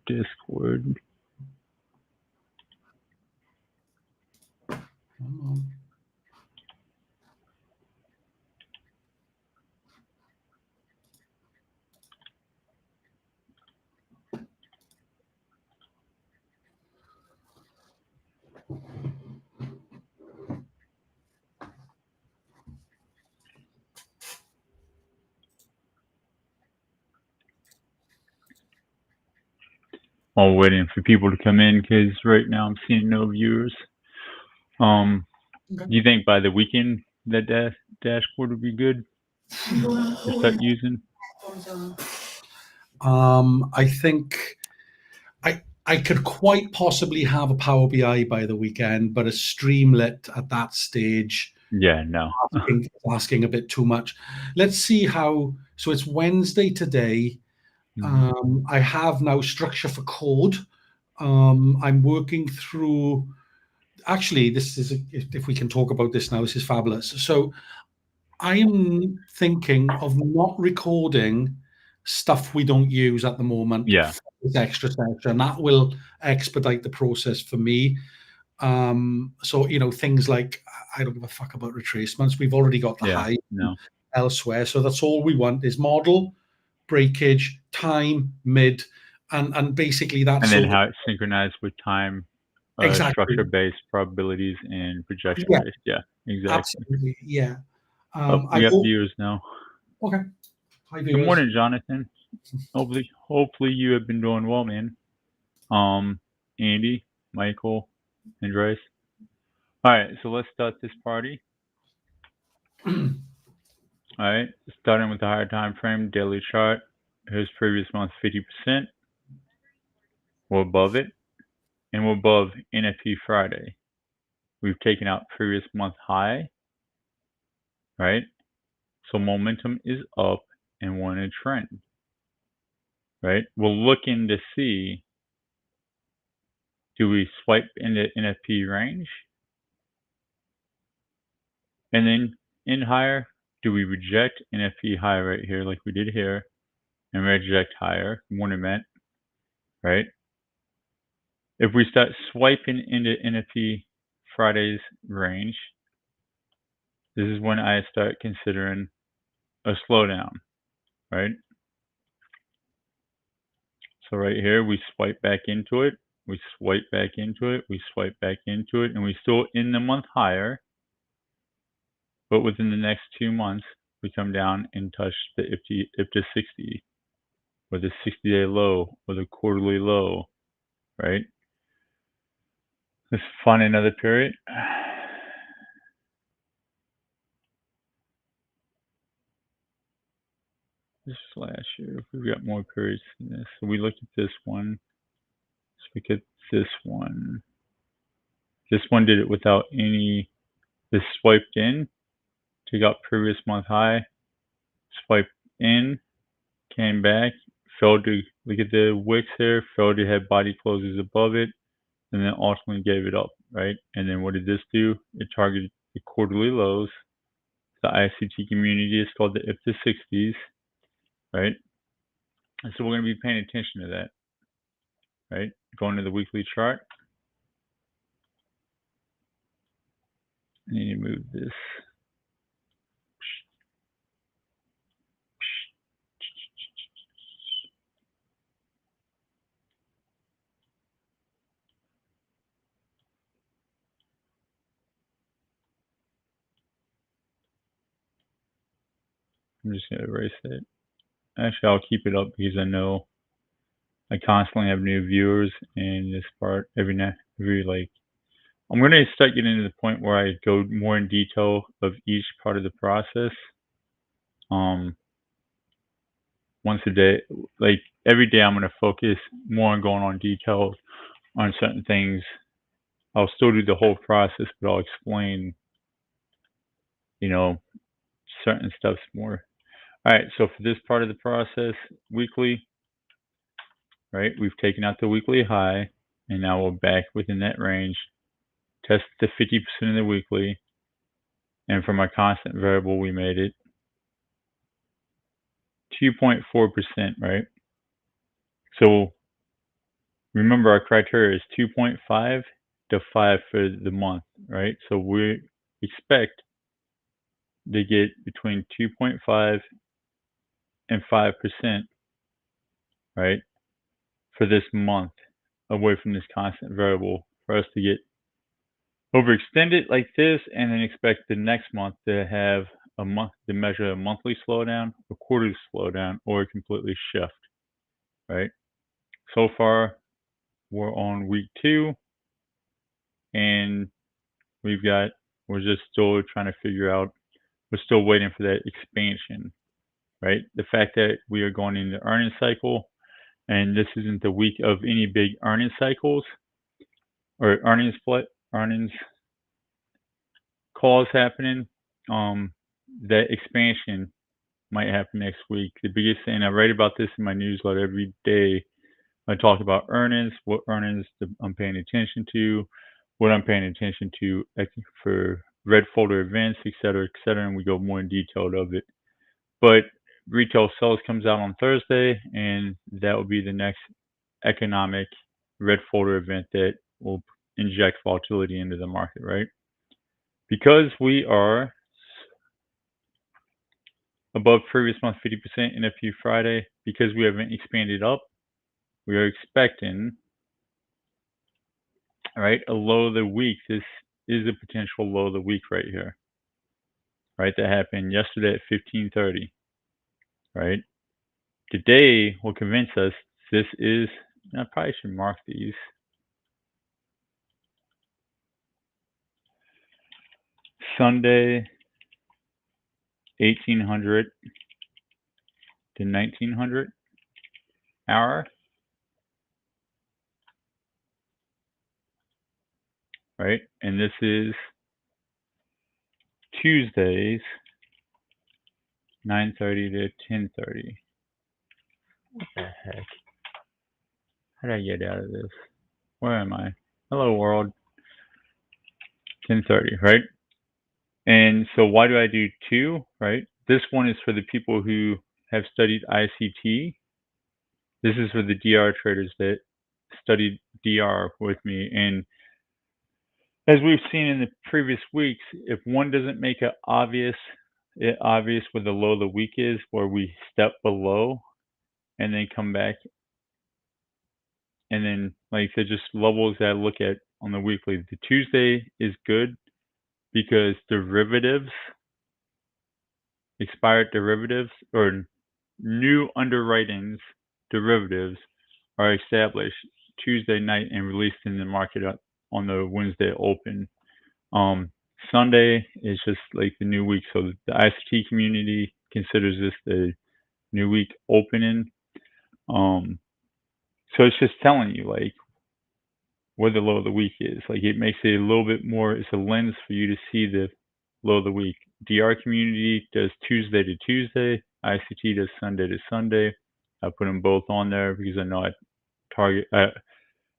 personal Discord. While waiting for people to come in, because right now I'm seeing no viewers. Okay. Do you think by the weekend that dashboard would be good to start using? I think I could quite possibly have a Power BI by the weekend, but a Streamlit at that stage. Yeah, no. asking a bit too much. Let's see how. So it's Wednesday today. I have now structure for code. I'm working through. Actually, this is if we can talk about this now. This is fabulous. So I am thinking of not recording stuff we don't use at the moment. Yeah. For this extra section that will expedite the process for me. So things like I don't give a fuck about retracements. We've already got the high elsewhere, so that's all we want is model, breakage, time, mid, and basically that's. And then how it's synchronized with time, exactly. structure-based probabilities and projection-based. Yeah, exactly. Absolutely, yeah. We got viewers now. Okay. Hi, viewers. Good morning, Jonathan. Hopefully you have been doing well, man. Andy, Michael, and Bryce. All right, so let's start this party. All right, starting with the higher time frame, daily chart. Here's previous month 50%. We're above it, and we're above NFP Friday. We've taken out previous month high, right? So momentum is up, and we're in a trend, right? We're looking to see, do we swipe into NFP range? And then in higher, do we reject NFP high right here like we did here and reject higher, one event, right? If we start swiping into NFP Friday's range, this is when I start considering a slowdown, right? So right here, we swipe back into it, we swipe back into it, we swipe back into it, and we're still in the month higher. But within the next 2 months, we come down and touch the IPTA 60, or the 60-day low, or the quarterly low, right? Let's find another period. This last year, we've got more periods than this. So we looked at this one. Let's look at this one. This one did it without any. This swiped in, took out previous month high, swiped in, came back, failed to look at the wicks here, failed to have body closes above it, and then ultimately gave it up, right? And then what did this do? It targeted the quarterly lows. The ICT community is called the IPTA 60s, right? And so we're going to be paying attention to that, right? Going to the weekly chart. I need to move this. I'm just going to erase it. Actually, I'll keep it up because I know I constantly have new viewers, and this part every like I'm going to start getting to the point where I go more in detail of each part of the process. Once a day, like every day, I'm going to focus more on going on details on certain things. I'll still do the whole process, but I'll explain, certain stuff more. All right, so for this part of the process, weekly, right, we've taken out the weekly high, and now we're back within that range. Test the 50% of the weekly, and for my constant variable, we made it 2.4%, right? So remember our criteria is 2.5 to 5 for the month, right? So we expect to get between 2.5 and 5%, right, for this month away from this constant variable for us to get overextended like this and then expect the next month to have a month to measure a monthly slowdown, a quarterly slowdown, or a completely shift, right? So far, we're on week 2, and we're just still trying to figure out, we're still waiting for that expansion, right? The fact that we are going into earnings cycle, and this isn't the week of any big earnings cycles or earnings calls happening. That expansion might happen next week. The biggest thing, I write about this in my newsletter every day. I talk about earnings, what earnings I'm paying attention to, what I'm paying attention to for red folder events, et cetera, and we go more in detail of it. But retail sales comes out on Thursday, and that will be the next economic red folder event that will inject volatility into the market, right? Because we are above previous month 50% in FU Friday, because we haven't expanded up, we are expecting, right, a low of the week. This is a potential low of the week right here, right? That happened yesterday at 15:30, right? Today will convince us this is, I probably should mark these. Sunday, 1800 to 1900 hour, right? And this is Tuesdays, 9:30 to 10:30. What the heck? How did I get out of this? Where am I? Hello world. 10:30, right? And so why do I do 2, right? This one is for the people who have studied ICT. This is for the DR traders that studied DR with me. And as we've seen in the previous weeks, if one doesn't make it obvious where the low of the week is, where we step below and then come back, and then like I said, just levels that I look at on the weekly. The Tuesday is good because derivatives, expired derivatives, or new underwritings derivatives are established Tuesday night and released in the market on the Wednesday open. Sunday is just like the new week, so the ICT community considers this the new week opening. So it's just telling you like where the low of the week is. Like it makes it a little bit more. It's a lens for you to see the low of the week. DR community does Tuesday to Tuesday. ICT does Sunday to Sunday. I put them both on there because I know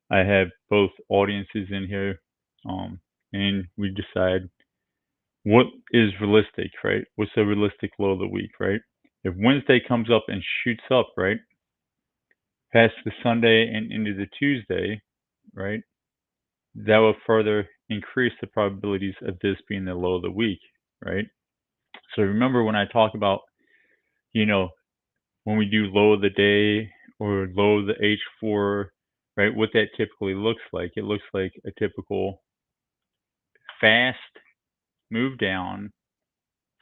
I have both audiences in here, and we decide what is realistic, right? What's the realistic low of the week, right? If Wednesday comes up and shoots up, right, past the Sunday and into the Tuesday, right, that will further increase the probabilities of this being the low of the week, right? So remember when I talk about, you know, when we do low of the day or low of the H4, right, what that typically looks like. It looks like a typical fast move down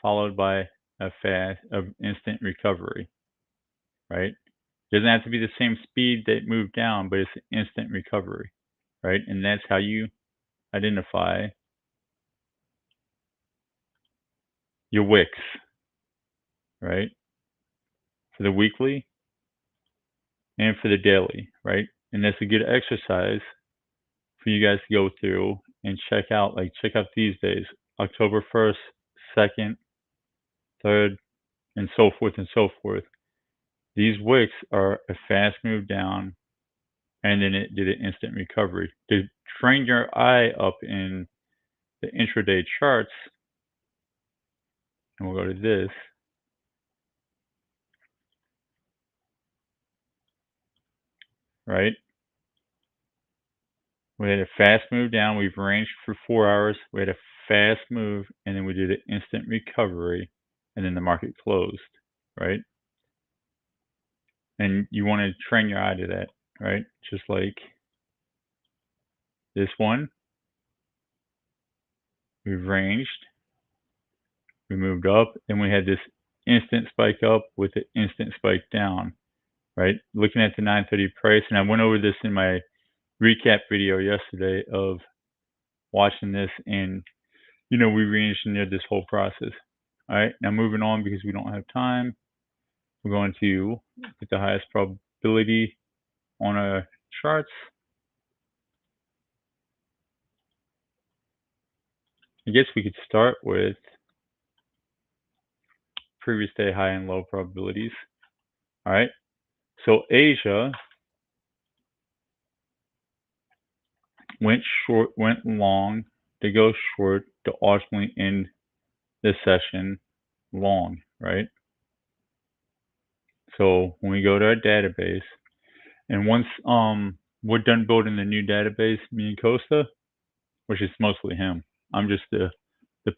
followed by an instant recovery, right? It doesn't have to be the same speed that moved down, but it's an instant recovery, right? And that's how you identify your wicks, right? For the weekly and for the daily, right? And that's a good exercise for you guys to go through and check out these days, October 1st, 2nd, 3rd, and so forth and so forth. These wicks are a fast move down, and then it did an instant recovery. To train your eye up in the intraday charts, and we'll go to this, right? We had a fast move down. We've ranged for 4 hours. We had a fast move, and then we did an instant recovery, and then the market closed, right? And you want to train your eye to that, right? Just like this one, we've ranged, we moved up, and we had this instant spike up with an instant spike down, right? Looking at the 930 price, and I went over this in my recap video yesterday of watching this, and we re-engineered this whole process. All right, now moving on because we don't have time. We're going to get the highest probability on our charts. I guess we could start with previous day high and low probabilities. All right, so Asia went long to go short to ultimately end this session long, right? So when we go to our database, and once we're done building the new database, me and Costa, which is mostly him, I'm just the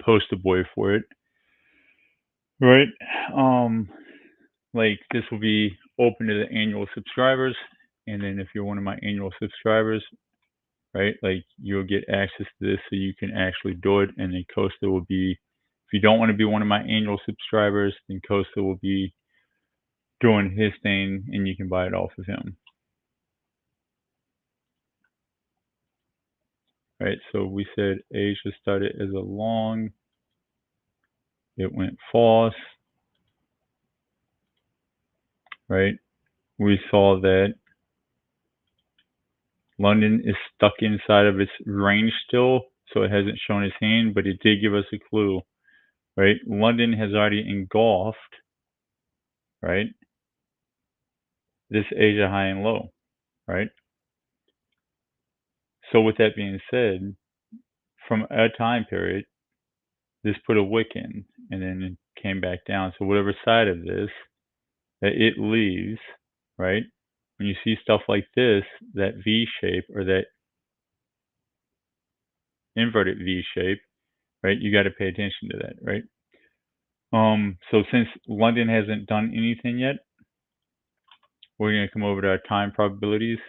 poster boy for it, right? Like this will be open to the annual subscribers, and then if you're one of my annual subscribers, right, like you'll get access to this so you can actually do it, and then Costa will be, if you don't want to be one of my annual subscribers, then Costa will be doing his thing and you can buy it off of him. Right, so we said Asia started as a long, it went false, right? We saw that London is stuck inside of its range still, so it hasn't shown its hand, but it did give us a clue, right? London has already engulfed, right, this Asia high and low, right? So with that being said, from a time period, this put a wick in and then it came back down. So whatever side of this that it leaves, right? When you see stuff like this, that V shape or that inverted V shape, right? You got to pay attention to that, right? So since London hasn't done anything yet, we're going to come over to our time probabilities.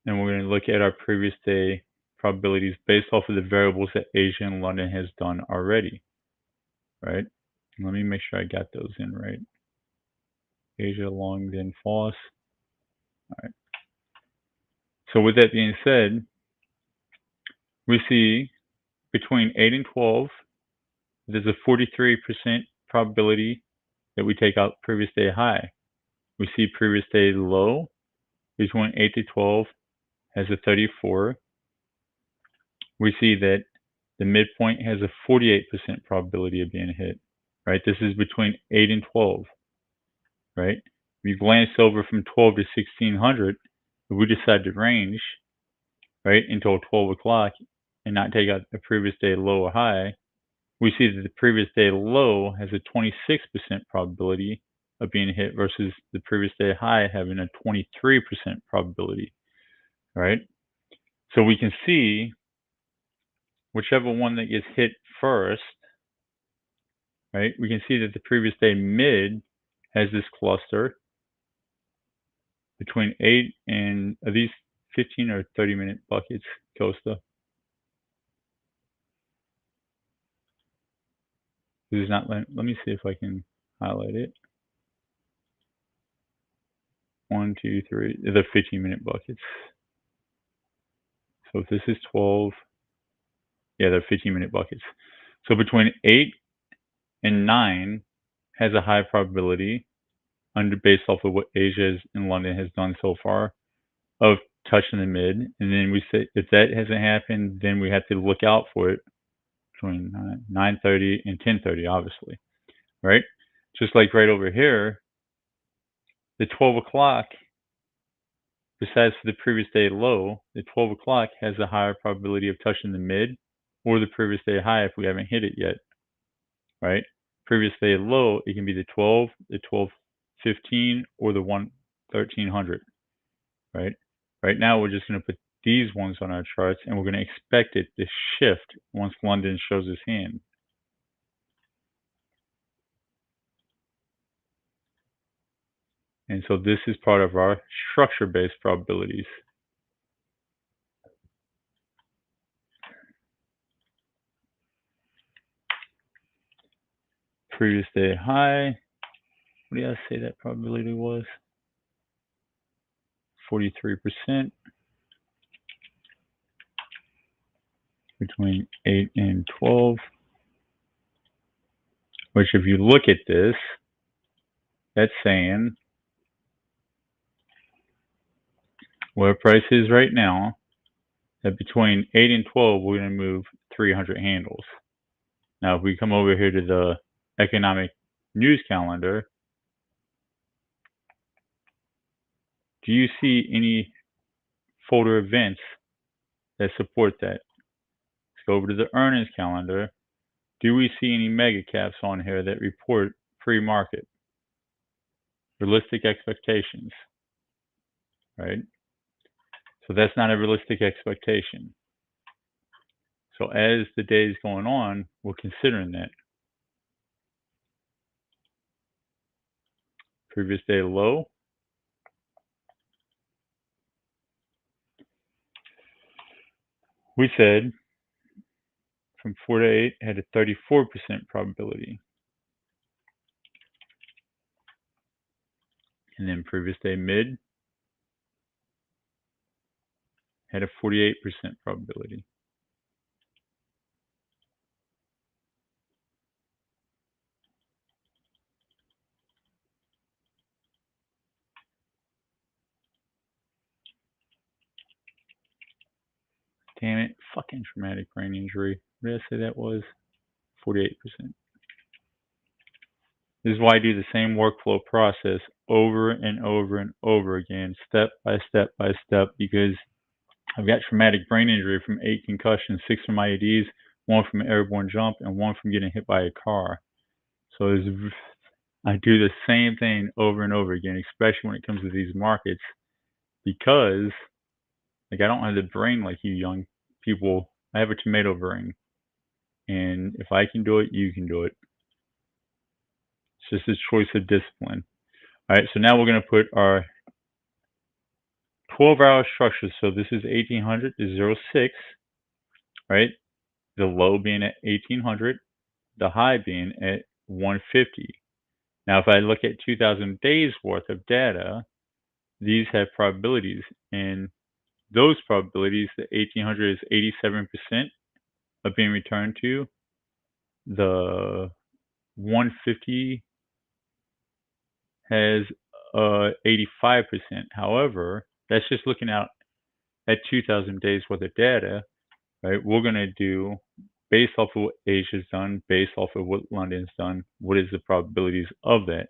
And we're going to look at our previous day probabilities based off of the variables that Asia and London has done already, right? Let me make sure I got those in right. Asia long, then false. All right. So with that being said, we see between 8 and 12, there's a 43% probability that we take out previous day high. We see previous day low between 8 to 12 has a 34. We see that the midpoint has a 48% probability of being hit, right? This is between 8 and 12, right? If you glance over from 12 to 1600, if we decide to range, right, until 12 o'clock and not take out the previous day low or high, we see that the previous day low has a 26% probability of being hit versus the previous day high having a 23% probability, right? So we can see whichever one that gets hit first, right? We can see that the previous day mid has this cluster between 8 and are these 15 or 30-minute buckets, Costa? This is not, let me see if I can highlight it. 1, 2, 3, they're 15-minute buckets. So if this is 12, yeah, they're 15-minute buckets. So between 8 and 9 has a high probability based off of what Asia and London has done so far of touching the mid. And then we say if that hasn't happened, then we have to look out for it between 9:30 and 10:30, obviously, right? Just like right over here, the 12 o'clock, besides for the previous day low, the 12 o'clock has a higher probability of touching the mid or the previous day high if we haven't hit it yet, right? Previous day low, it can be the 12, the 12:15, or the 1 1300, right? Right now, we're just going to put these ones on our charts, and we're going to expect it to shift once London shows its hand. And so this is part of our structure-based probabilities. Previous day high. What did I say that probability was? 43%. Between 8 and 12. Which, if you look at this, that's saying where price is right now, that between 8 and 12, we're going to move 300 handles. Now, if we come over here to the economic news calendar, do you see any folder events that support that? Let's go over to the earnings calendar. Do we see any mega caps on here that report pre-market? Realistic expectations, right? So that's not a realistic expectation. So as the day is going on, we're considering that. Previous day low. We said from 4 to 8 had a 34% probability. And then previous day mid had a 48% probability. Damn it, fucking traumatic brain injury. What did I say that was? 48%. This is why I do the same workflow process over and over and over again, step by step by step, because I've got traumatic brain injury from 8 concussions, 6 from IEDs, 1 from an airborne jump, and 1 from getting hit by a car. So I do the same thing over and over again, especially when it comes to these markets, because like I don't have the brain like you young people. I have a tomato brain, and if I can do it, you can do it. It's just a choice of discipline. All right, so now we're going to put our 12-hour structure. So this is 1800 to 06, right? The low being at 1800, the high being at 150. Now, if I look at 2,000 days worth of data, these have probabilities, and those probabilities, the 1800 is 87% of being returned to. The 150 has 85%. However, that's just looking out at 2,000 days worth of data, right? We're going to do based off of what Asia's done, based off of what London's done, what is the probabilities of that?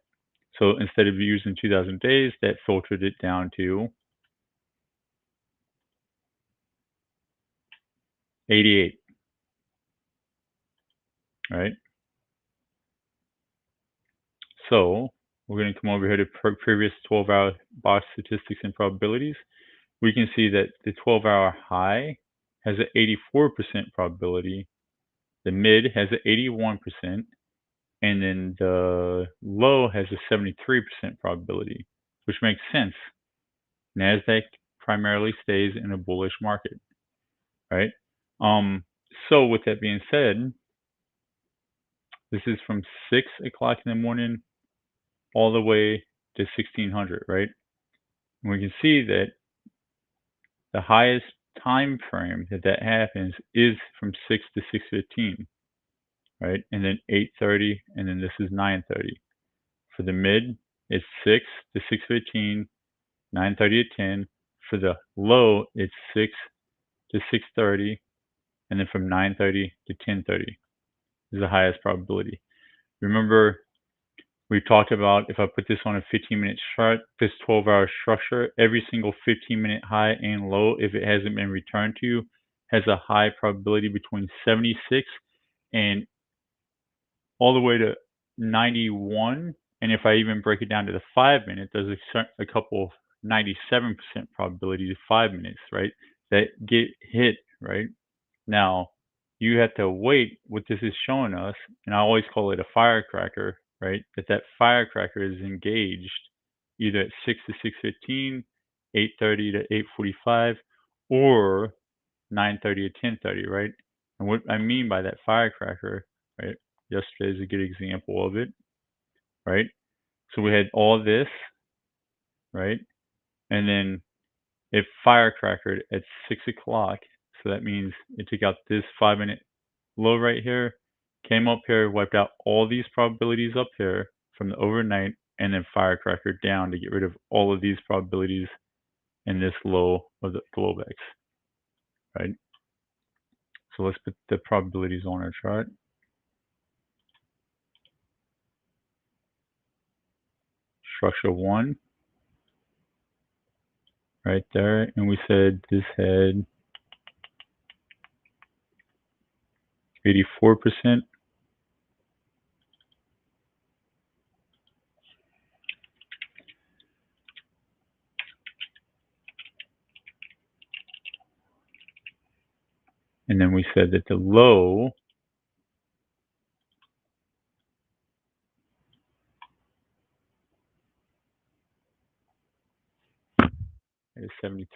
So instead of using 2,000 days, that filtered it down to 88, right? So we're going to come over here to previous 12-hour box statistics and probabilities. We can see that the 12-hour high has an 84% probability, the mid has an 81%, and then the low has a 73% probability, which makes sense. NASDAQ primarily stays in a bullish market, right? So with that being said, this is from 6 o'clock in the morning all the way to 1600, right? And we can see that the highest time frame that happens is from 6 to 6:15, right? And then 8:30, and then this is 9:30. For the mid, it's 6 to 6:15, 9:30 to 10. For the low, it's 6 to 6:30, and then from 9:30 to 10:30 is the highest probability. Remember, we talked about if I put this on a 15-minute chart, this 12-hour structure, every single 15-minute high and low, if it hasn't been returned to, has a high probability between 76 and all the way to 91 And if I even break it down to the 5 minute, there's a couple 97% probability to 5 minutes, right? That get hit, right? Now, you have to wait. What this is showing us, and I always call it a firecracker, right? That firecracker is engaged either at 6 to 6:15, 8:30 to 8:45, or 9:30 to 10:30, right? And what I mean by that firecracker, right? Yesterday is a good example of it, right? So we had all this, right? And then it firecrackered at 6 o'clock. So that means it took out this 5 minute low right here, came up here, wiped out all these probabilities up here from the overnight, and then firecrackered down to get rid of all of these probabilities in this low of the Globex, right? So let's put the probabilities on our chart. Structure 1, right there, and we said this had 84%. And then we said that the low is 73%.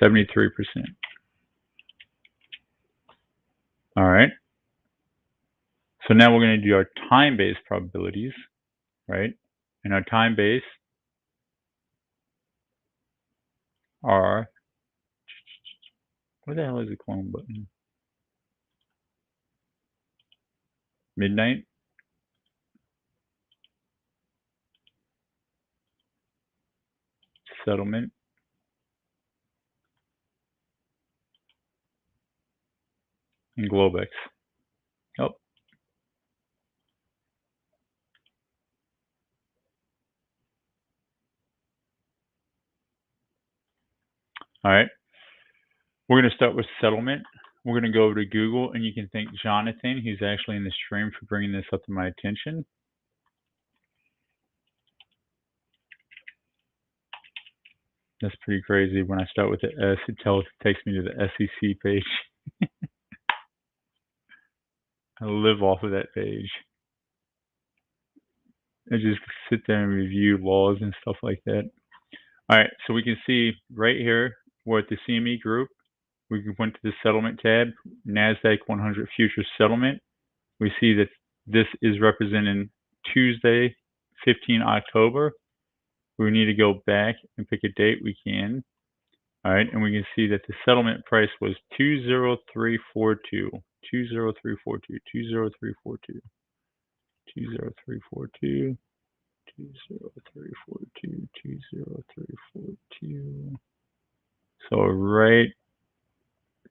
73%. All right. So now we're going to do our time-based probabilities, right? And our time-based are, where the hell is the clone button? Midnight, settlement, and Globex. Oh. All right. We're going to start with settlement. We're going to go over to Google, and you can thank Jonathan. He's actually in the stream for bringing this up to my attention. That's pretty crazy. When I start with the S, it takes me to the SEC page. I live off of that page. I just sit there and review laws and stuff like that. All right, so we can see right here, we're at the CME group. We went to the settlement tab, NASDAQ 100 futures settlement. We see that this is representing Tuesday, 15 October. We need to go back and pick a date. We can. All right, and we can see that the settlement price was 20342. 20342. 20342. 20342. 20342. 20342. So right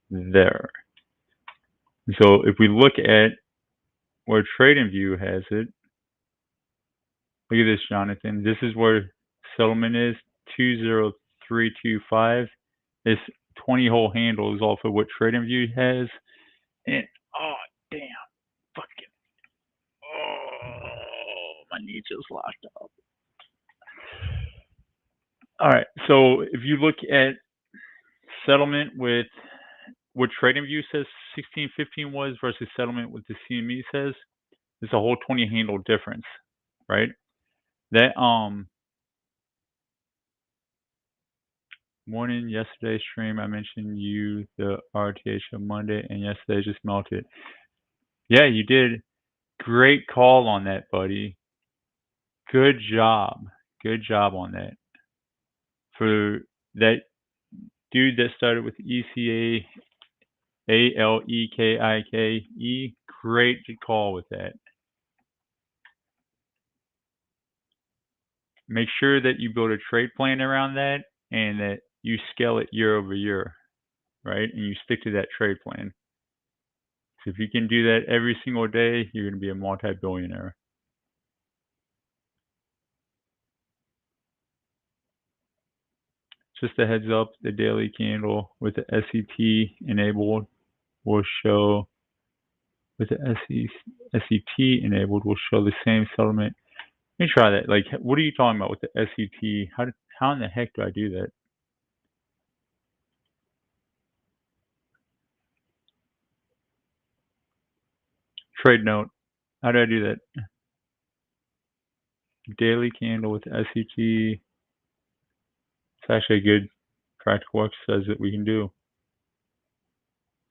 there. So if we look at where TradingView has it, look at this, Jonathan. This is where settlement is, 20325. This 20 hole handle is off of what TradingView has. And oh damn, fucking, oh, my knee just locked up. All right, so if you look at settlement with what TradingView says 1615 was versus settlement with the CME says, it's a whole 20 handle difference, right? That morning, yesterday's stream, I mentioned you the RTH on Monday, and yesterday just melted. Yeah, you did. Great call on that, buddy. Good job. Good job on that. For that dude that started with ECA ALEKIKE, great call with that. Make sure that you build a trade plan around that and that you scale it year over year, right? And you stick to that trade plan. So if you can do that every single day, you're going to be a multi-billionaire. Just a heads up, the daily candle with the SET enabled will show, with the SET enabled will show the same settlement. Let me try that. Like, what are you talking about with the SET? How in the heck do I do that? Trade note. How do I do that? Daily candle with the SET. It's actually a good practical exercise that we can do.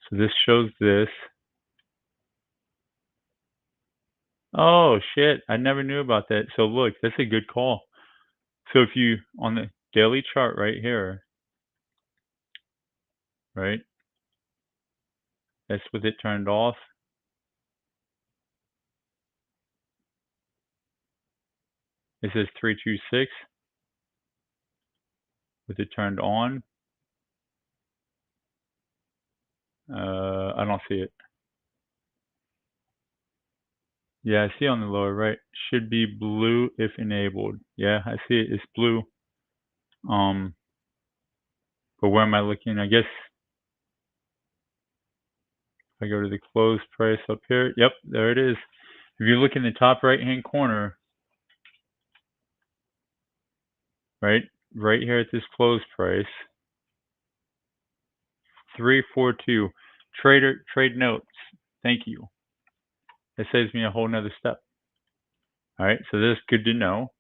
So this shows this. Oh shit, I never knew about that. So look, that's a good call. So if you, on the daily chart right here, right, that's with it turned off. It says 326 with it turned on. I don't see it. Yeah, I see on the lower right. Should be blue if enabled. Yeah, I see it. It's blue. But where am I looking? I guess if I go to the close price up here. Yep, there it is. If you look in the top right-hand corner, right here at this close price, 342. Trade notes. Thank you. That saves me a whole nother step. All right, so this is good to know.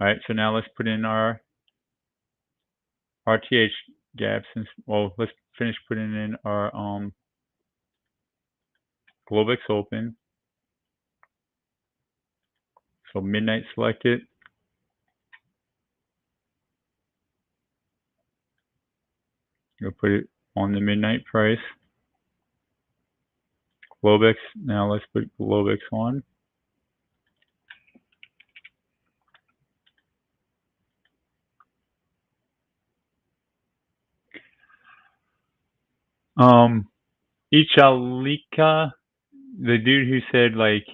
All right, so now let's put in our RTH gaps. Well, let's finish putting in our Globex open. So midnight selected. You'll put it on the midnight price. Globex. Now let's put Globex on. Ichalika, the dude who said like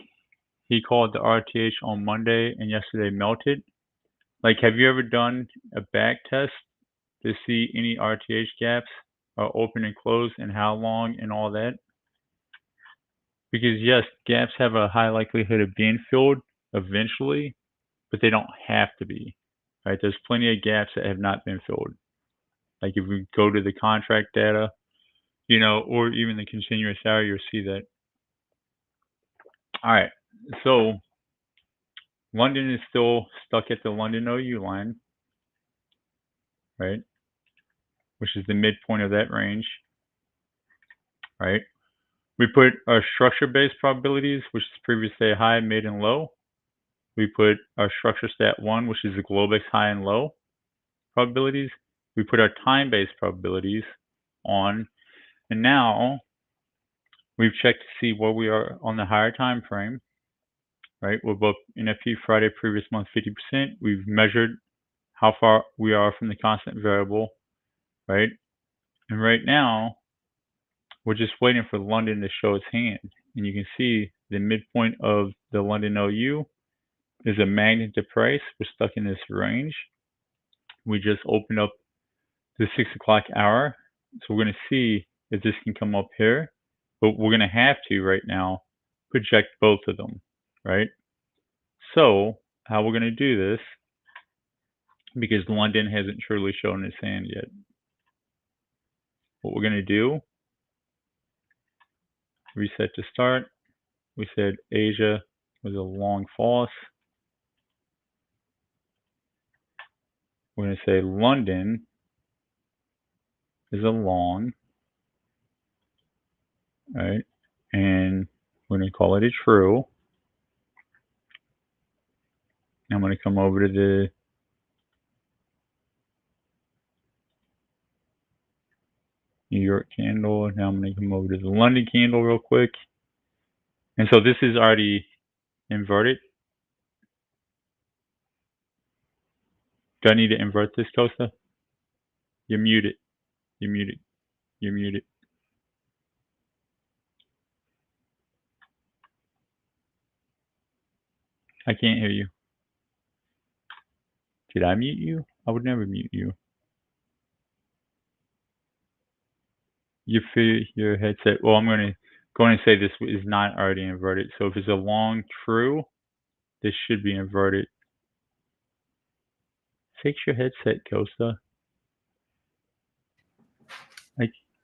he called the RTH on Monday and yesterday melted. Like, have you ever done a back test to see any RTH gaps are open and closed and how long and all that? Because yes, gaps have a high likelihood of being filled eventually, but they don't have to be. Right? There's plenty of gaps that have not been filled. Like if we go to the contract data, or even the continuous hour, you'll see that. All right, so London is still stuck at the London OU line, right? Which is the midpoint of that range, right? We put our structure-based probabilities, which is previously high, mid, and low. We put our structure stat 1, which is the Globex high and low probabilities. We put our time-based probabilities on, and now we've checked to see where we are on the higher time frame, right? We're both NFP Friday previous month 50%. We've measured how far we are from the constant variable, right? And right now, we're just waiting for London to show its hand. And you can see the midpoint of the London OU is a magnet to price. We're stuck in this range. We just opened up the 6 o'clock hour. So we're going to see if this can come up here. But we're going to have to right now project both of them, right? So how we're going to do this, because London hasn't truly shown its hand yet. What we're going to do, reset to start. We said Asia was a long false. We're going to say London is a long, right? And we're going to call it a true. I'm going to come over to the New York candle. Now I'm going to come over to the London candle real quick. And so this is already inverted. Do I need to invert this, Costa? You're muted. You're muted. You're muted. I can't hear you. Did I mute you? I would never mute you. Your headset. Well, I'm going to say this is not already inverted. So if it's a long true, this should be inverted. Fix your headset, Kosta.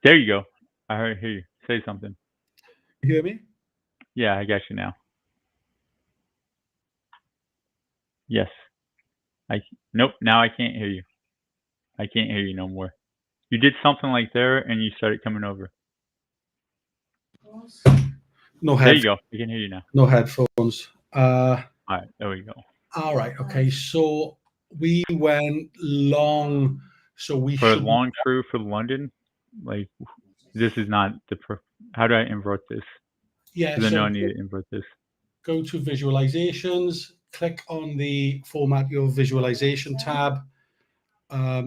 There you go. I hear you. Say something. You hear me? Yeah, I got you now. Yes. Nope. Now I can't hear you. I can't hear you no more. You did something like there, and you started coming over. No There you headphones. go. I can hear you now. No headphones. All right. There we go. All right. Okay. So we went long. So we For a should long true for London, like this is not the. How do I invert this? yeah. Because I know So I need to invert this. go to visualizations. Click on the format your visualization tab.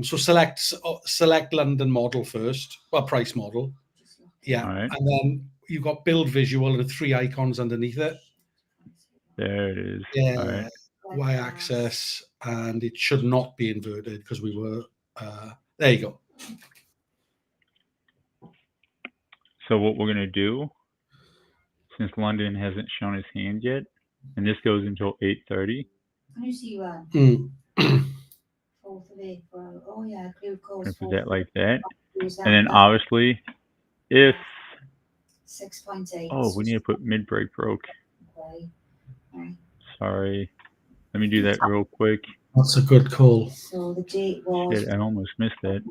So select London model first, well, price model. Yeah, All right. and then you've got build visual and the three icons underneath it. There it is. Yeah, All right. y-axis, and it should not be inverted because we were. There you go. So what we're gonna do, since London hasn't shown his hand yet, and this goes until 8:30. Can you see one? Mm. 4th of April. Oh yeah, glucose. Gonna put that like that, Use that and then obviously, if 6.8. oh, we need to put mid break broke. Okay. Right. Sorry. Let me do that real quick. That's a good call. So the date was. Shit, I almost missed that.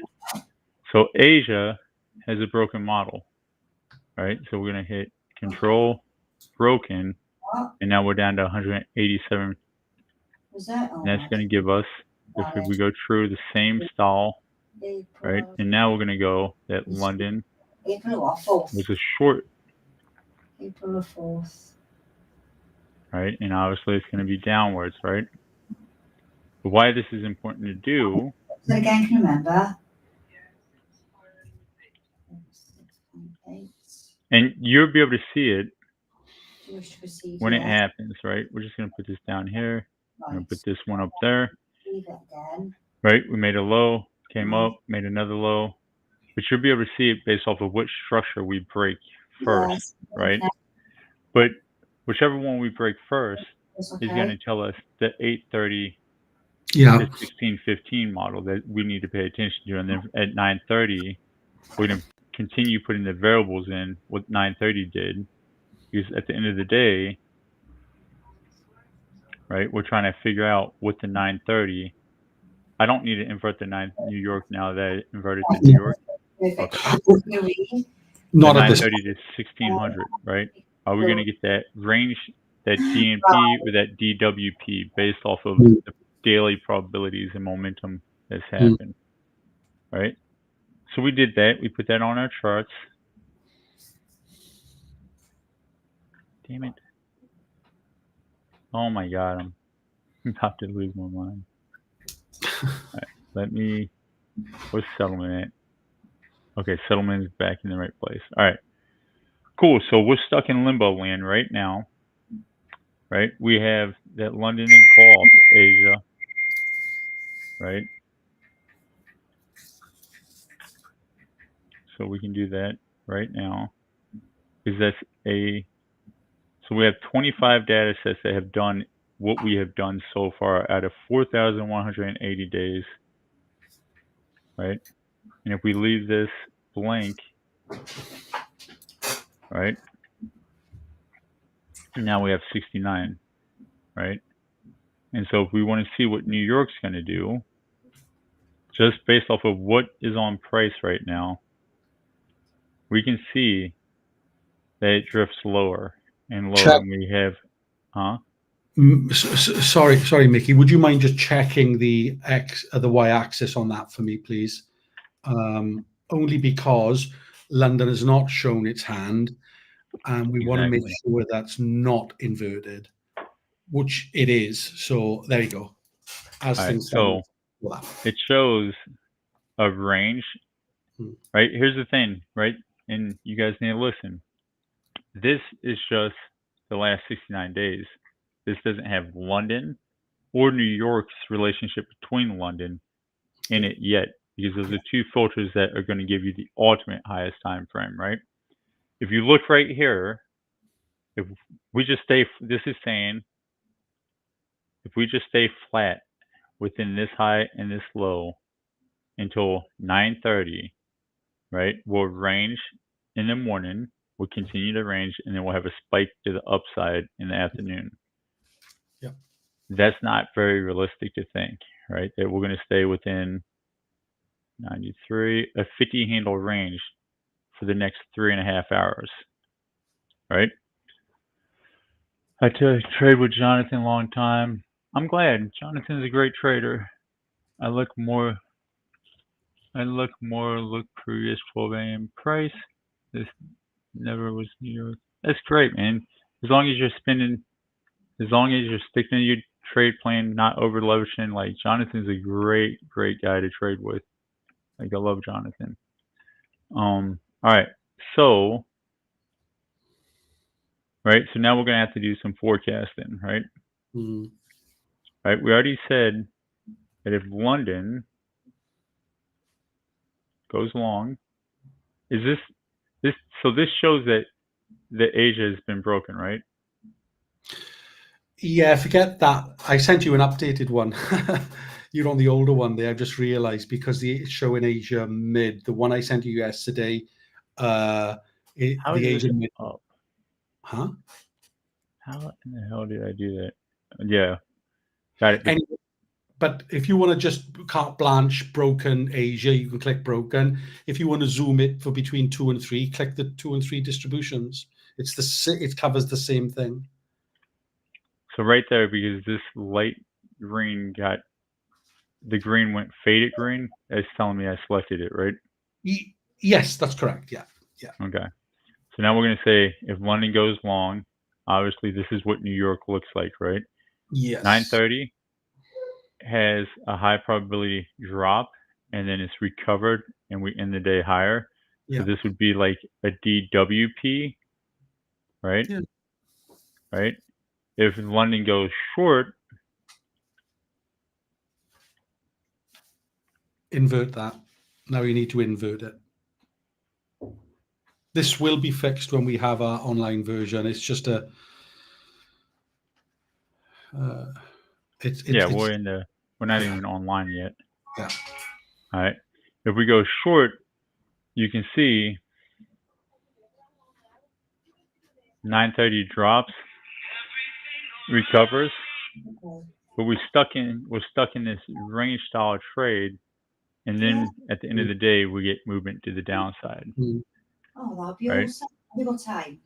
So Asia has a broken model, right? So we're gonna hit Control, broken, What and now we're down to 187. was that? And that's gonna give us, if we go true, the same style, right? And now we're gonna go that London April or 4th? was a short, April the 4th. right? And obviously it's gonna be downwards, right? But why this is important to do. So again, can you remember? 6.8. And you'll be able to see it Do you wish to proceed? when it happens, right? We're just gonna put this down here. I'm gonna put this one up there. Leave it again. Right? We made a low, came up, made another low. But you'll be able to see it based off of which structure we break first, Yes. right? Okay. But whichever one we break first That's is okay. going to tell us the 8:30 Yeah. to 16:15 model that we need to pay attention to. And then at 9:30, we're going to continue putting the variables in what 9:30 did. Because at the end of the day, right, we're trying to figure out what the 9:30. I don't need to invert the New York now that I inverted to New York. Perfect. Okay. Can you read? The Not at this. 930 to 1600, right? Are we going to get that range, that DNP or that DWP based off of the daily probabilities and momentum that's happened, right? So we did that. We put that on our charts. Damn it. Oh my God, I'm about to lose my mind. All right, where's settlement at? Okay, settlement is back in the right place. All right, cool. So we're stuck in limbo land right now, right? We have that London and call off Asia, right? So we can do that right now. Because so we have 25 data sets that have done what we have done so far out of 4,180 days, right? And if we leave this blank, right? Now we have 69, right? And so if we want to see what New York's going to do, just based off of what is on price right now, we can see that it drifts lower and lower. Check. And we have, Sorry, Mickey. Would you mind just checking the y-axis on that for me, please? Only because London has not shown its hand, and we want to make sure that's not inverted, which it is. So there you go. As things stand, it shows a range, right? Here's the thing, right? And you guys need to listen. This is just the last 69 days. This doesn't have London or New York's relationship between London in it yet, because those are two filters that are going to give you the ultimate highest time frame, right? If you look right here, if we just stay, this is saying, if we just stay flat within this high and this low until 9:30, right? We'll range in the morning, we'll continue to range, and then we'll have a spike to the upside in the afternoon. Yeah. That's not very realistic to think, right? That we're going to stay within 93, a 50 handle range for the next 3.5 hours, right? I trade with Jonathan a long time. I'm glad. Jonathan's a great trader. I look previous 12 a.m. price. This never was New York. That's great, man. As long as you're sticking to your trade plan, not over leveraging. Like Jonathan's a great guy to trade with. Like I love Jonathan. All right. So, right. So now we're gonna have to do some forecasting, right? Mm. Right. We already said that if London goes long, is this? So this shows that Asia has been broken, right? Yeah, forget that. I sent you an updated one. You're on the older one there. I just realized because it's showing Asia mid. The one I sent you yesterday, How the did Asia it mid. go up? Huh? How in the hell did I do that? Yeah, got it. Anyway, but if you want to just carte blanche broken Asia, you can click broken. If you want to zoom it for between 2 and 3, click the 2 and 3 distributions. It covers the same thing. So right there, because this light green the green went faded green, it's telling me I selected it, right? Yes, that's correct. Yeah. Okay. So now we're going to say if London goes long, obviously this is what New York looks like, right? Yes. 9:30 has a high probability drop, and then it's recovered, and we end the day higher. Yeah. So this would be like a DWP, right? Yeah. Right? If London goes short, Invert that. Now you need to invert it. This will be fixed when we have our online version. It's just a. we're not even online yet. Yeah. All right. If we go short, you can see 9:30 drops, recovers, but we're stuck in this range style trade, and then at the end of the day we get movement to the downside. Oh, that'd be right? awesome. Have you got time?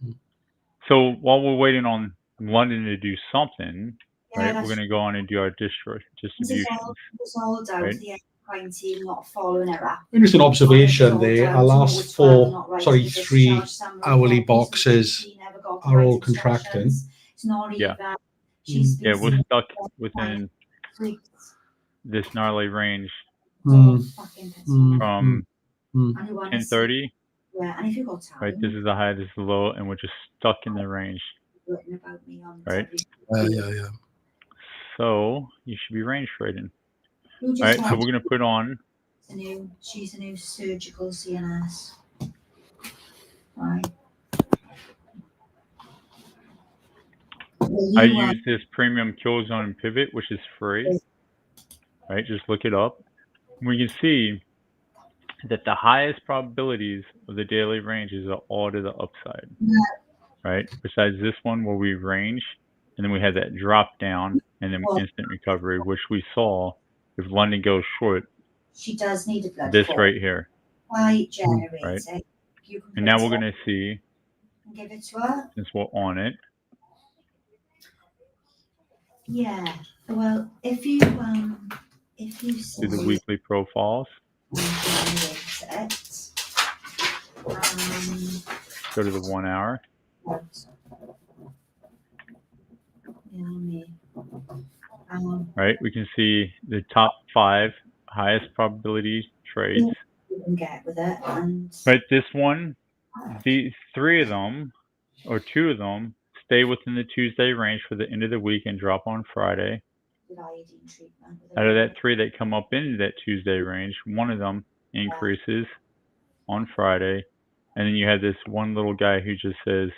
So while we're waiting on London to do something, Yeah, right, that's we're going to go on and do our distributions. It's all down right? to the equine team not following it up. Just an observation there. Our last 3 hourly boxes are all contracting. It's not Yeah. even. Yeah, we're stuck within this gnarly range from 10:30. Yeah, and if you've got time. Right, this is the high, this is the low, and we're just stuck in the range. Right? Yeah. So you should be range trading. All right, so we're going to put on. She's a new surgical CNS. Right. I use this premium kill zone pivot, which is free. Right, just look it up. We can see that the highest probabilities of the daily ranges are all to the upside. Right, besides this one where we range, and then we had that drop down, and then instant recovery, which we saw if London goes short. She does need a blood this right here. Why generate right? it? And now we're going to see, give it to her. Since we're on it. Yeah. Well, if you do the weekly profiles. Go to the 1 hour. Right, we can see the top 5 highest probability trades. You can get with it. Right, this one, these 3 of them, or 2 of them, stay within the Tuesday range for the end of the week and drop on Friday. with iodine treatment. Out of that 3 that come up into that Tuesday range, one of them increases on Friday, and then you have this one little guy who just says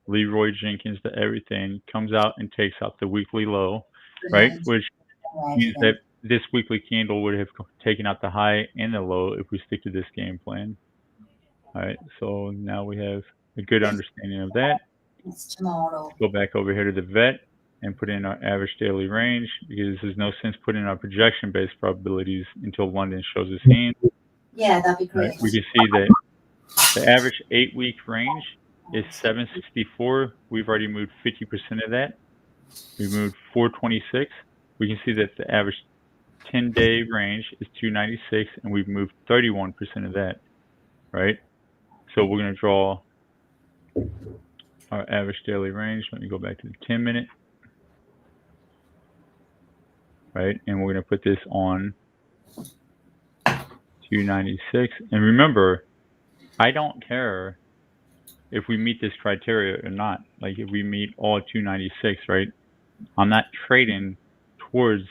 Leroy Jenkins to everything, comes out and takes out the weekly low, right? Which means that this weekly candle would have taken out the high and the low if we stick to this game plan. All right, so now we have a good understanding of that. It's tomorrow. Let's go back over here to the vet and put in our average daily range, because there's no sense putting in our projection-based probabilities until London shows its hand. Yeah, that'd be great. Right, we can see that the average 8-week range is 764. We've already moved 50% of that. We moved 426. We can see that the average 10-day range is 296, and we've moved 31% of that, right? So we're going to draw our average daily range. Let me go back to the 10-minute, right? And we're going to put this on 296. And remember, I don't care if we meet this criteria or not. Like if we meet all 296, right? I'm not trading towards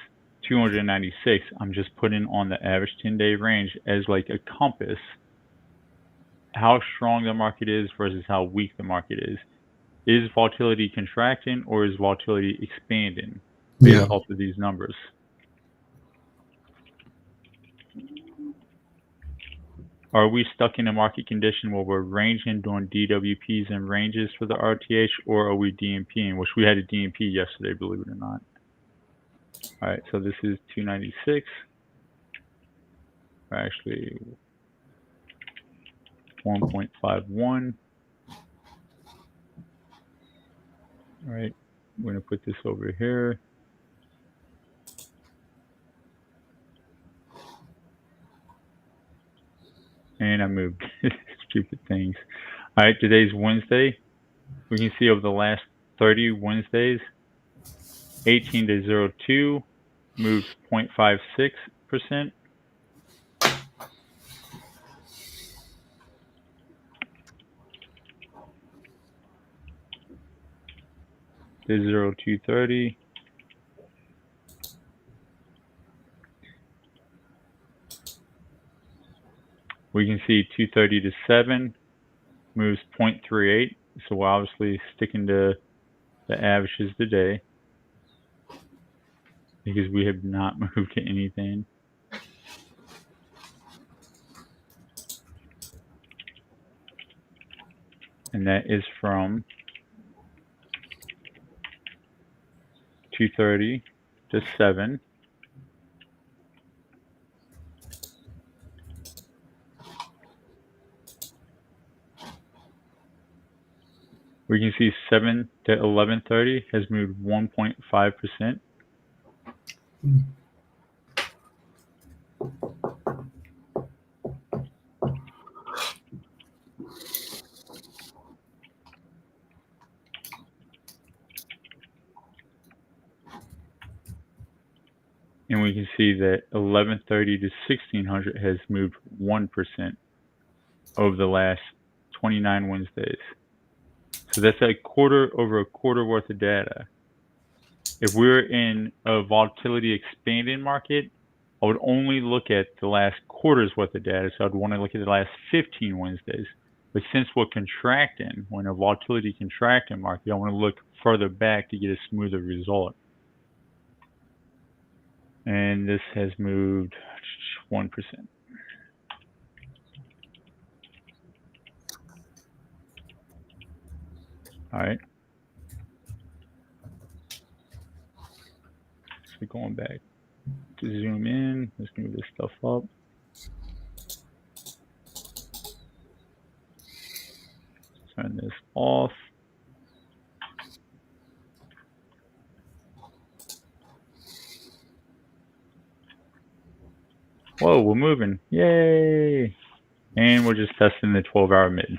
296. I'm just putting on the average 10-day range as like a compass, how strong the market is versus how weak the market is. Is volatility contracting or is volatility expanding based off of these numbers? Are we stuck in a market condition where we're ranging, doing DWPs and ranges for the RTH, or are we DMPing, which we had a DMP yesterday, believe it or not. All right, so this is 296. Actually, 1.51. All right, we're going to put this over here. And I moved stupid things. All right, today's Wednesday. We can see over the last 30 Wednesdays, 18 to 02 moved 0.56%. To 0230. We can see 230 to 7 moves 0.38. So we're obviously sticking to the averages today because we have not moved to anything. And that is from 230 to 7. We can see 7 to 1130 has moved 1.5%. And we can see that 1130 to 1600 has moved 1% over the last 29 Wednesdays. So that's a quarter over a quarter worth of data. If we're in a volatility expanding market, I would only look at the last quarter's worth of data. So I'd want to look at the last 15 Wednesdays. But since we're contracting, we're in a volatility contracting market, I want to look further back to get a smoother result. And this has moved 1%. All right. So going back to zoom in, let's move this stuff up. Turn this off. Whoa, we're moving. Yay. And we're just testing the 12-hour mid.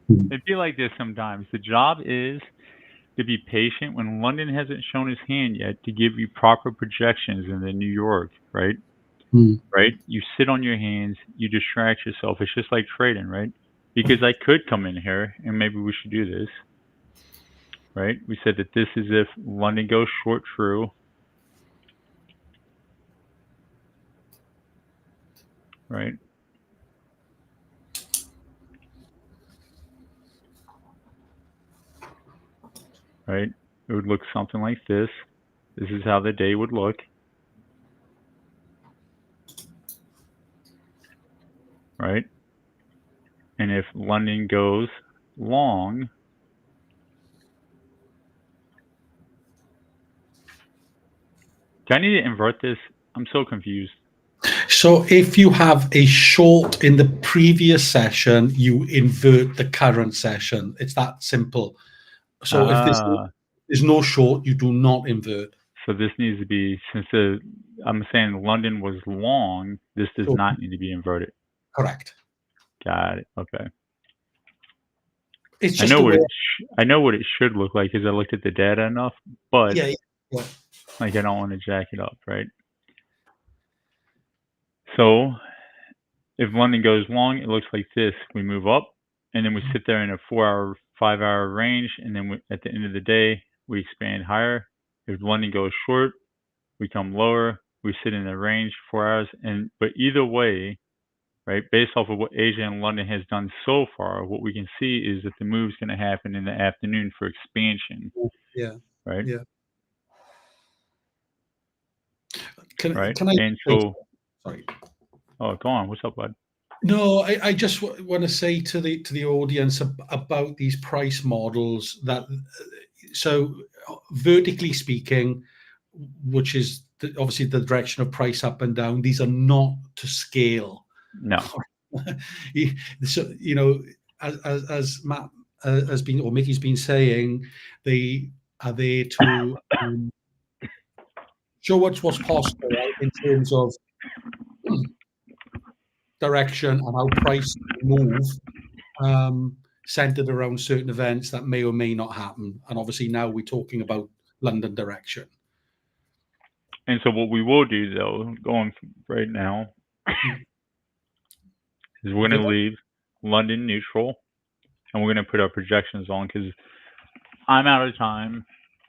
It'd be like this sometimes. The job is to be patient when London hasn't shown his hand yet to give you proper projections in the New York, right? Right? You sit on your hands, you distract yourself. It's just like trading, right? Because I could come in here and maybe we should do this. right? We said that this is if London goes short true, right? Right? It would look something like this. This is how the day would look. Right? And if London goes long, do I need to invert this? I'm so confused. So if you have a short in the previous session, you invert the current session. It's that simple. So if there's no short, you do not invert. So this needs to be, since I'm saying London was long, this does So, not need to be inverted. correct. Got it. Okay. It's I just know the way. I know what it should look like because I looked at the data enough, but Yeah, yeah. like I don't want to jack it up, right? So if London goes long, it looks like this. We move up, and then we sit there in a 4-hour, 5-hour range, and then at the end of the day, we expand higher. If London goes short, we come lower. We sit in the range 4 hours, but either way, right, based off of what Asia and London has done so far, what we can see is that the move is going to happen in the afternoon for expansion. Yeah. Right. Yeah. Right. Can I? And so, sorry. Oh, go on. What's up, bud? No, I just want to say to the audience about these price models that, so vertically speaking, which is obviously the direction of price up and down, these are not to scale. No. So, as Matt has been, or Mickey's been saying, they are there to show what's possible, right, in terms of direction and how price move, centered around certain events that may or may not happen. And obviously now we're talking about London direction. And so what we will do, though, going right now, is we're going to leave London neutral, and we're going to put our projections on because I'm out of time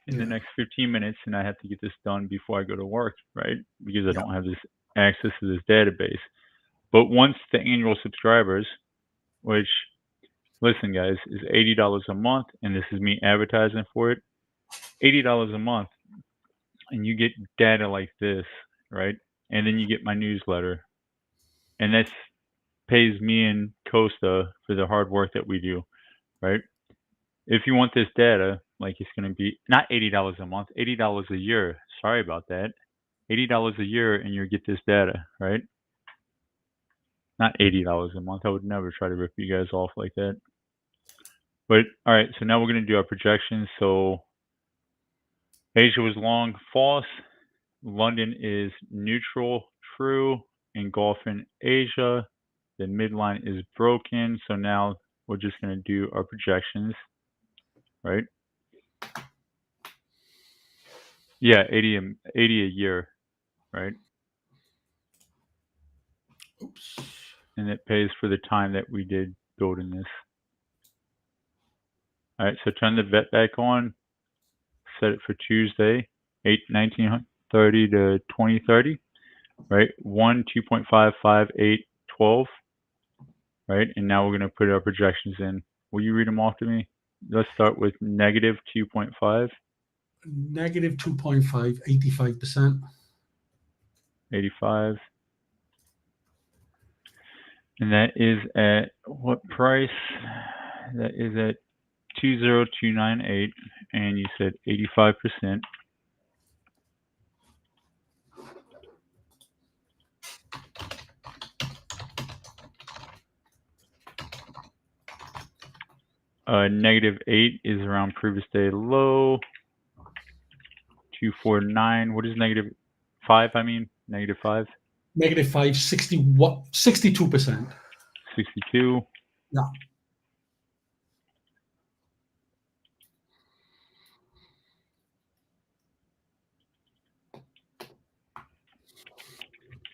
in the next 15 minutes, and I have to get this done before I go to work, right? Because I don't have this access to this database. But once the annual subscribers, which, listen, guys, is $80 a month, and this is me advertising for it, $80 a month, and you get data like this, right? And then you get my newsletter, and that pays me and Costa for the hard work that we do, right? If you want this data, like it's going to be not $80 a month, $80 a year. Sorry about that. $80 a year, and you get this data, right? Not $80 a month. I would never try to rip you guys off like that. But all right, so now we're going to do our projections. So Asia was long, false. London is neutral, true. Engulfing Asia. The midline is broken. So now we're just going to do our projections, right? Yeah, 80 a year, right? Oops. And it pays for the time that we did building this. All right, so turn the vet back on. Set it for Tuesday, 1930 to 2030, right? 1, 2.5, 5, 8, 12, right? And now we're going to put our projections in. Will you read them off to me? Let's start with negative 2.5. Negative 2.5, 85%. 85. And that is at what price? That is at 20298, and you said 85%. -8 is around previous day low. 249. What is -5? I mean, -5. -5, 62%. 62. Yeah.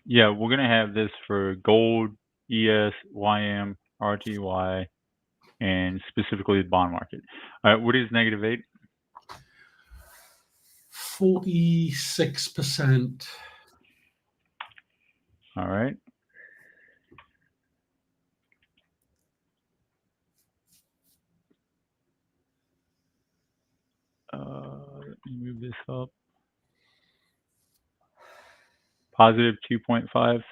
Yeah, we're gonna have this for gold, ES, YM, RTY, and specifically the bond market. All right, what is -8? 46%. All right. Let me move this up. Positive 2.5.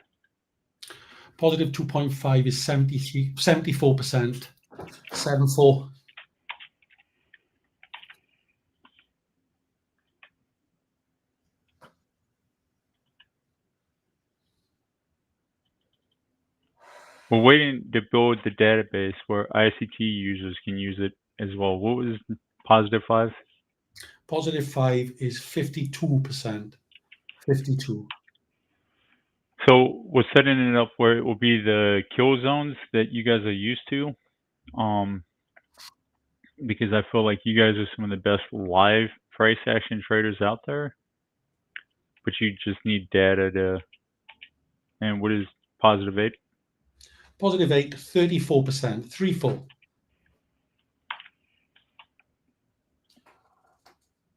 Positive 2.5 is 74%. 74. We're waiting to build the database where ICT users can use it as well. What was positive 5? Positive 5 is 52%. 52. So we're setting it up where it will be the kill zones that you guys are used to. Because I feel like you guys are some of the best live price action traders out there. But you just need data to. And what is positive 8? Positive 8, 34%. 3-4.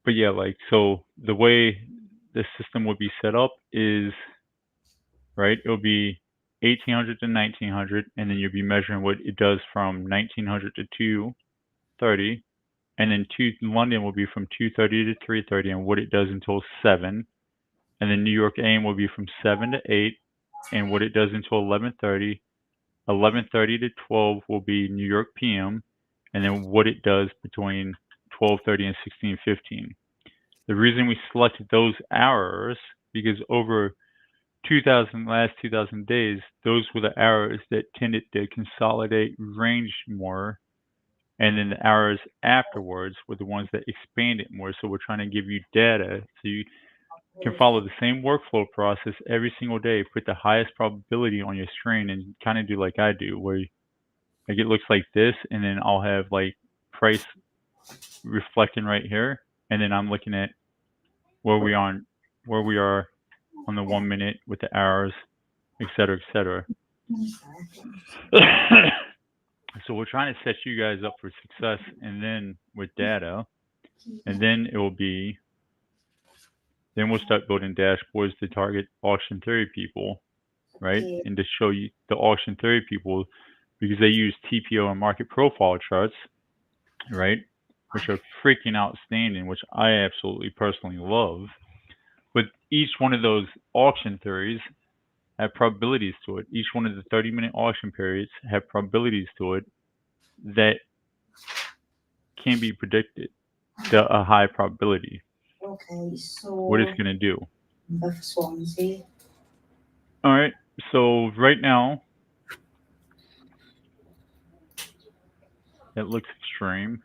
But yeah, like, so the way the system would be set up is, right, it'll be 1800 to 1900, and then you'll be measuring what it does from 1900 to 2:30, and then London will be from 2:30 to 3:30, and what it does until 7, and then New York AM will be from 7 to 8, and what it does until 11:30. 11:30 to 12 will be New York PM, and then what it does between 12:30 and 16:15. The reason we selected those hours because over last 2,000 days, those were the hours that tended to consolidate range more, and then the hours afterwards were the ones that expanded more. So we're trying to give you data so you can follow the same workflow process every single day, put the highest probability on your screen, and kind of do like I do, where like it looks like this, and then I'll have like price reflecting right here, and then I'm looking at where we are on the 1 minute with the hours, et cetera, et cetera. So we're trying to set you guys up for success, and then with data, and then it will be, then we'll start building dashboards to target auction theory people, right? And to show you the auction theory people, because they use TPO and market profile charts, right? Which are freaking outstanding, which I absolutely personally love. But each one of those auction theories have probabilities to it. Each one of the 30-minute auction periods have probabilities to it that can be predicted to a high probability. Okay, so What it's going to do. for Swansea. All right. So right now, that looks extreme.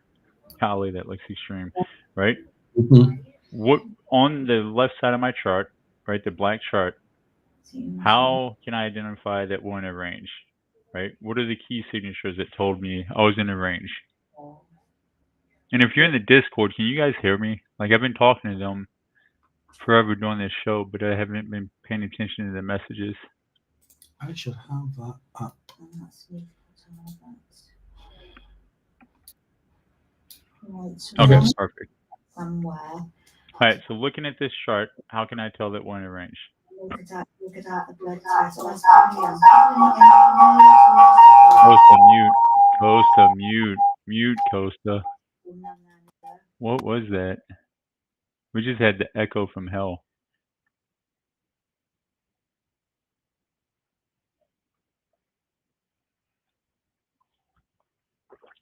Golly, that looks extreme, right? Mm-hmm. What on the left side of my chart, right, the black chart, how can I identify that we're in a range, right? What are the key signatures that told me I was in a range? And if you're in the Discord, can you guys hear me? Like, I've been talking to them forever doing this show, but I haven't been paying attention to the messages. I should have that up. Right, so Okay, one perfect. somewhere. All right, so looking at this chart, how can I tell that we're in a range? Look at the blood test. Costa, mute, Costa. What was that? We just had the echo from hell.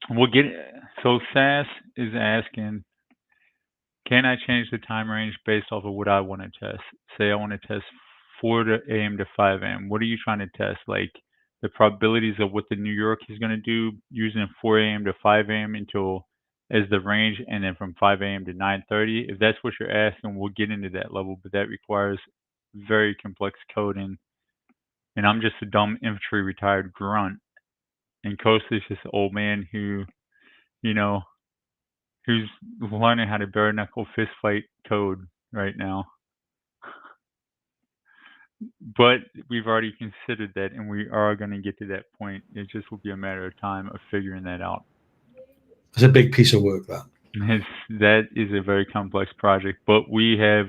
We'll get so SAS is asking, can I change the time range based off of what I want to test? Say I want to test 4 a.m. to 5 a.m. What are you trying to test? Like the probabilities of what the New York is going to do using 4 a.m. to 5 a.m. until as the range, and then from 5 a.m. to 9:30. If that's what you're asking, we'll get into that level, but that requires very complex coding. And I'm just a dumb infantry retired grunt. And Costa is just an old man who, you know, who's learning how to bare knuckle fist fight code right now. But we've already considered that, and we are going to get to that point. It just will be a matter of time of figuring that out. It's a big piece of work, that. That is a very complex project, but we have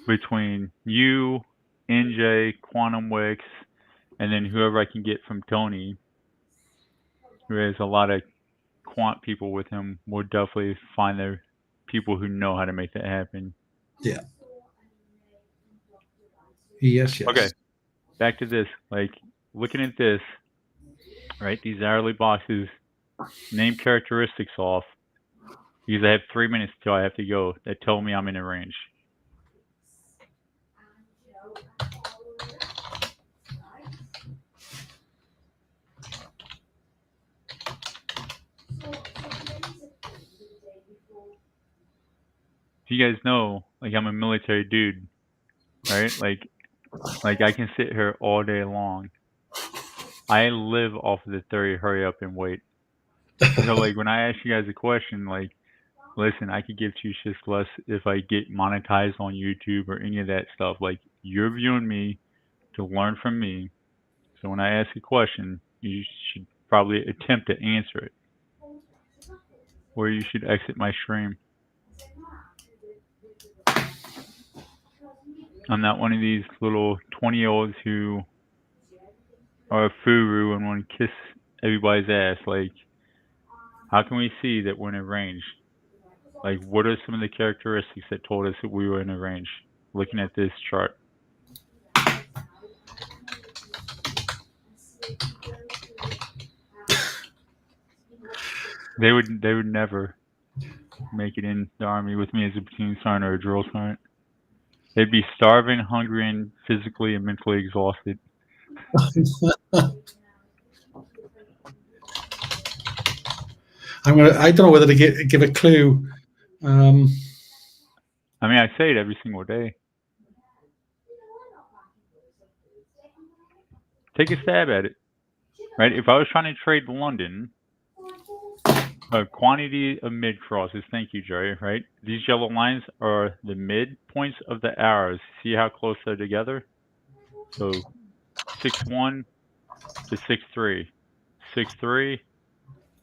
between you, NJ, Quantum Wicks, and then whoever I can get from Tony, who has a lot of quant people with him, we'll definitely find the people who know how to make that happen. Yeah. Yes. Okay, back to this. Like looking at this, right? These hourly boxes, name characteristics off because I have 3 minutes till I have to go. That tell me I'm in a range. You guys know, like I'm a military dude, right? Like I can sit here all day long. I live off of the theory, hurry up and wait. So like when I ask you guys a question, like, listen, I could give two shits less if I get monetized on YouTube or any of that stuff. Like you're viewing me to learn from me. So when I ask a question, you should probably attempt to answer it, or you should exit my stream. I'm not one of these little 20-year-olds who are a furu and want to kiss everybody's ass. Like, how can we see that we're in a range? Like, what are some of the characteristics that told us that we were in a range? Looking at this chart, they would never make it in the army with me as a platoon sergeant or a drill sergeant. They'd be starving, hungry, and physically and mentally exhausted. I don't know whether to give a clue. I mean, I say it every single day. Take a stab at it, right? If I was trying to trade London, a quantity of mid crosses. Thank you, Jerry. Right? These yellow lines are the mid points of the arrows. See how close they're together? So 6-1 to 6-3, 6-3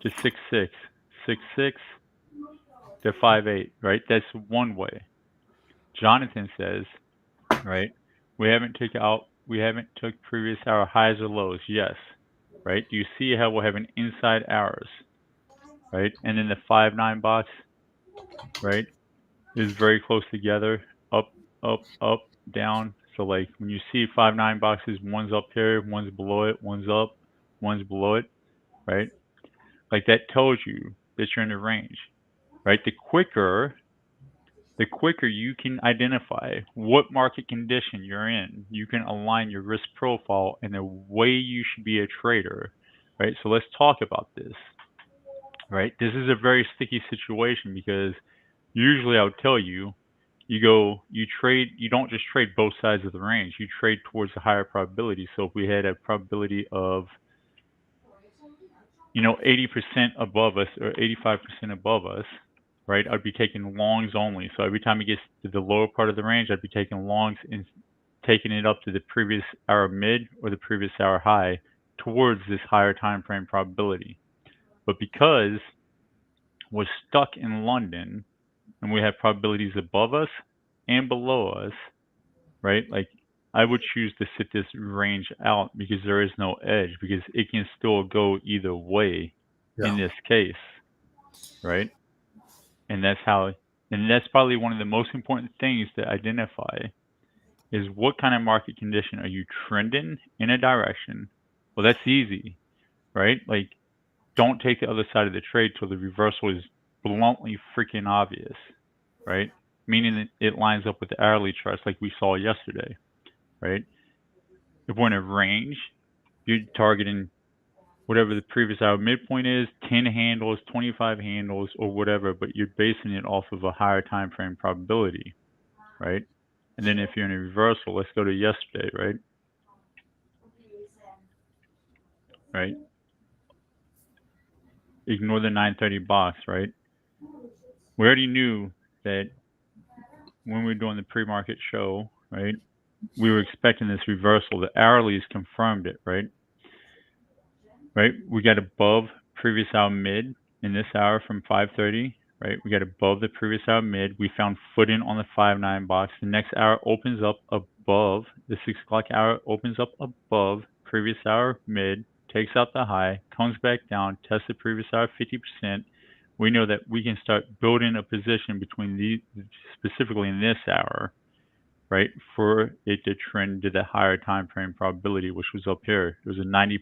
to 6-6, 6-6 to 5-8. Right? That's one way. Jonathan says, right? We haven't took previous hour highs or lows. Yes. Right? Do you see how we'll have an inside arrows? Right? And then the 5-9 box, right, is very close together. Up, up, up, down. So like when you see 5-9 boxes, one's up here, one's below it, one's up, one's below it, right? Like that tells you that you're in the range, right? The quicker you can identify what market condition you're in, you can align your risk profile and the way you should be a trader, right? So let's talk about this, right? This is a very sticky situation because usually I would tell you, you trade, you don't just trade both sides of the range, you trade towards the higher probability. So if we had a probability of, 80% above us or 85% above us, right, I'd be taking longs only. So every time it gets to the lower part of the range, I'd be taking longs and taking it up to the previous hour mid or the previous hour high towards this higher time frame probability. But because we're stuck in London and we have probabilities above us and below us, right? Like I would choose to sit this range out because there is no edge because it can still go either way in this case, right? And that's probably one of the most important things to identify is what kind of market condition are you trending in a direction? Well, that's easy, right? Like don't take the other side of the trade till the reversal is bluntly freaking obvious, right? Meaning that it lines up with the hourly charts like we saw yesterday, right? If we're in a range, you're targeting whatever the previous hour midpoint is, 10 handles, 25 handles, or whatever, but you're basing it off of a higher time frame probability, right? And then if you're in a reversal, let's go to yesterday, right? Right? Ignore the 930 box, right? We already knew that when we were doing the pre-market show, right? We were expecting this reversal. The hourlies confirmed it, right? Right? We got above previous hour mid in this hour from 5:30, right? We got above the previous hour mid. We found footing on the 5-9 box. The next hour opens up above. The 6 o'clock hour opens up above previous hour mid, takes out the high, comes back down, tests the previous hour 50%. We know that we can start building a position between these, specifically in this hour, right, for it to trend to the higher time frame probability, which was up here. It was a 90%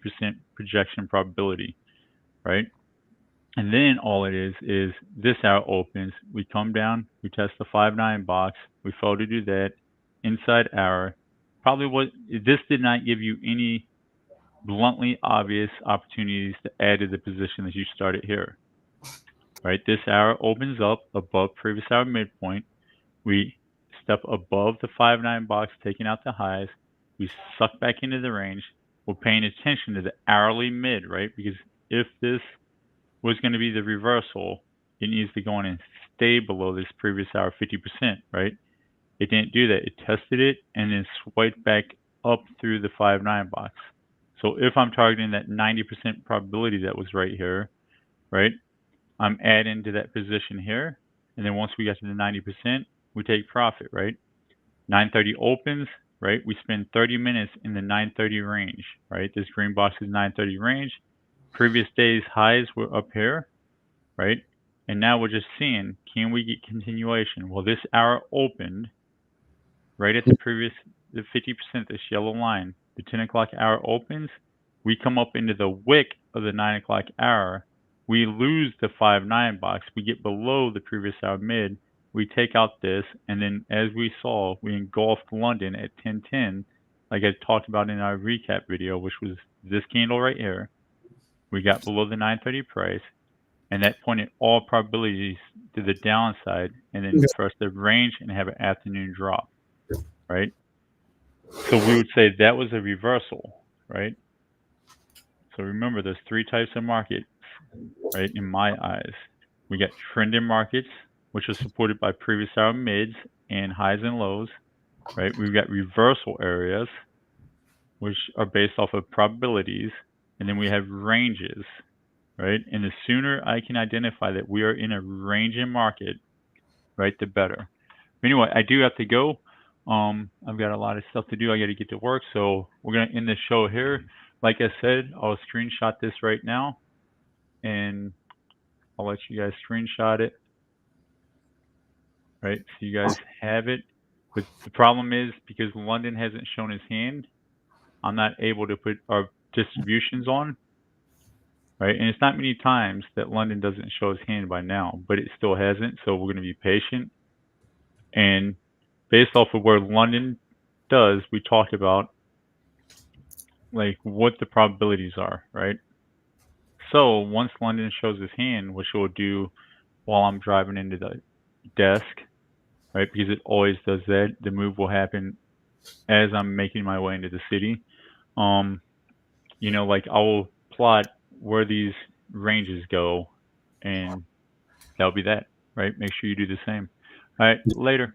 projection probability, right? And then all it is this hour opens, we come down, we test the 5-9 box, we fail to do that, inside hour. This did not give you any bluntly obvious opportunities to add to the position that you started here. Right, this hour opens up above previous hour midpoint. We step above the 5-9 box, taking out the highs. We suck back into the range. We're paying attention to the hourly mid, right? Because if this was going to be the reversal, it needs to go in and stay below this previous hour 50%, right? It didn't do that. It tested it and then swiped back up through the 5-9 box. So if I'm targeting that 90% probability that was right here, right, I'm adding to that position here. And then once we get to the 90%, we take profit, right? 9:30 opens, right? We spend 30 minutes in the 9:30 range, right? This green box is 9:30 range. Previous day's highs were up here, right? And now we're just seeing, can we get continuation? Well, this hour opened right at the 50%, this yellow line. The 10 o'clock hour opens. We come up into the wick of the 9 o'clock hour. We lose the 5-9 box. We get below the previous hour mid. We take out this, and then as we saw, we engulfed London at 10:10, like I talked about in our recap video, which was this candle right here. We got below the 9:30 price, and that pointed all probabilities to the downside, and then for us to range and have an afternoon drop, right? So we would say that was a reversal, right? So remember, there's three types of markets, right, in my eyes. We got trending markets, which are supported by previous hour mids and highs and lows, right? We've got reversal areas, which are based off of probabilities, and then we have ranges, right? And the sooner I can identify that we are in a ranging market, right, the better. But anyway, I do have to go. I've got a lot of stuff to do. I got to get to work, so we're gonna end the show here. Like I said, I'll screenshot this right now, and I'll let you guys screenshot it, right? So you guys have it. But the problem is, because London hasn't shown his hand, I'm not able to put our distributions on, right? And it's not many times that London doesn't show his hand by now, but it still hasn't. So we're going to be patient. And based off of where London does, we talked about like what the probabilities are, right? So once London shows his hand, which we'll do while I'm driving into the desk, right? Because it always does that. The move will happen as I'm making my way into the city. You know, like I will plot where these ranges go, and that'll be that, right? Make sure you do the same. All right, later.